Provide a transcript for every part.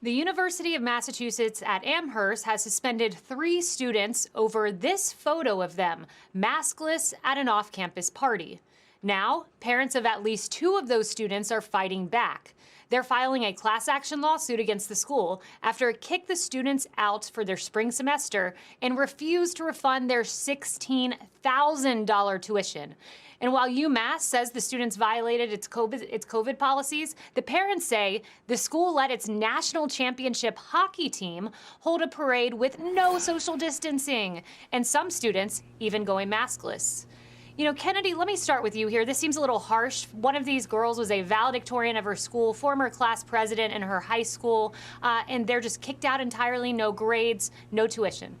The University of Massachusetts at Amherst has suspended 3 students over this photo of them, maskless at an off-campus party. Now, parents of at least 2 of those students are fighting back. They're filing a class action lawsuit against the school after it kicked the students out for their spring semester and refused to refund their $16,000 tuition. And while UMass says the students violated its COVID policies, the parents say the school let its national championship hockey team hold a parade with no social distancing, and some students even going maskless. You know, Kennedy, let me start with you here. This seems a little harsh. One of these girls was a valedictorian of her school, former class president in her high school, and they're just kicked out entirely, no grades, no tuition.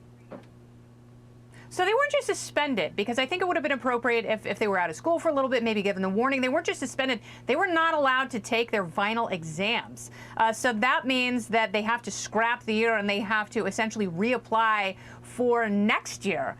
So they weren't just suspended, because I think it would have been appropriate if they were out of school for a little bit, maybe given the warning. They weren't just suspended. They were not allowed to take their final exams. So that means that they have to scrap the year and they have to essentially reapply for next year.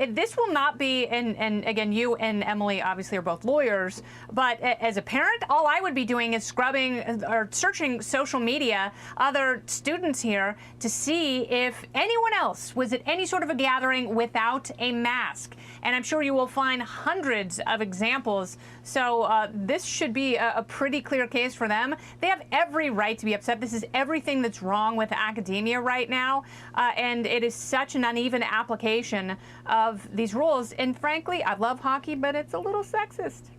This will not be, and again, you and Emily obviously are both lawyers, but as a parent, all I would be doing is scrubbing or searching social media, other students here, to see if anyone else was at any sort of a gathering without a mask. And I'm sure you will find hundreds of examples. So this should be a pretty clear case for them. They have every right to be upset. This is everything that's wrong with academia right now. And it is such an uneven application of these rules. And frankly, I love hockey, but it's a little sexist.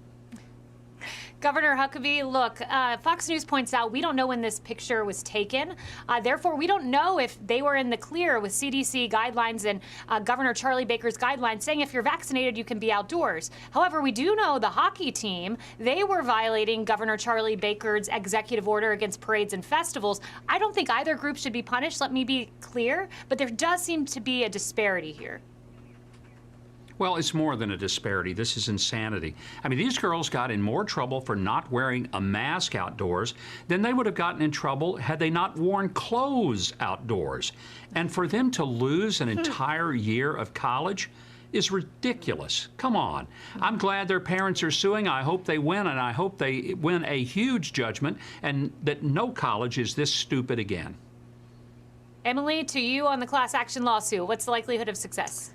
Governor Huckabee, look, Fox News points out we don't know when this picture was taken. Therefore, we don't know if they were in the clear with CDC guidelines and Governor Charlie Baker's guidelines saying if you're vaccinated, you can be outdoors. However, we do know the hockey team, they were violating Governor Charlie Baker's executive order against parades and festivals. I don't think either group should be punished, let me be clear, but there does seem to be a disparity here. Well, it's more than a disparity. This is insanity. I mean, these girls got in more trouble for not wearing a mask outdoors than they would have gotten in trouble had they not worn clothes outdoors. And for them to lose an entire year of college is ridiculous. Come on. I'm glad their parents are suing. I hope they win, and I hope they win a huge judgment and that no college is this stupid again. Emily, to you on the class action lawsuit, what's the likelihood of success?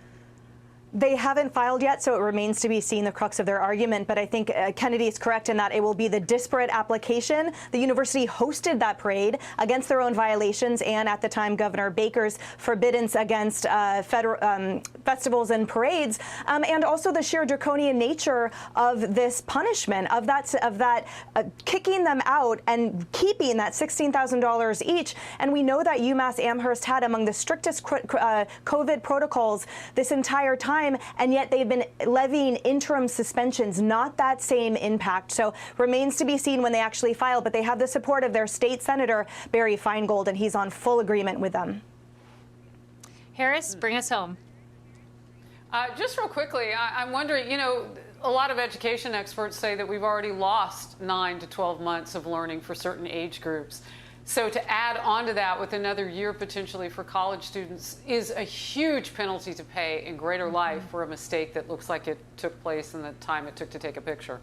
They haven't filed yet, so it remains to be seen the crux of their argument. But I think Kennedy is correct in that it will be the disparate application. The university hosted that parade against their own violations, and at the time, Governor Baker's forbiddance against federal festivals and parades, and also the sheer draconian nature of this punishment, of that kicking them out and keeping that $16,000 each. And we know that UMass Amherst had among the strictest COVID protocols this entire time. And yet they've been levying interim suspensions, not that same impact. So remains to be seen when they actually file, but they have the support of their state senator, Barry Feingold, and he's on full agreement with them. Harris, bring us home. Just real quickly, I'm wondering, you know, a lot of education experts say that we've already lost 9 to 12 months of learning for certain age groups. So to add on to that with another year potentially for college students is a huge penalty to pay in greater life for a mistake that looks like it took place in the time it took to take a picture.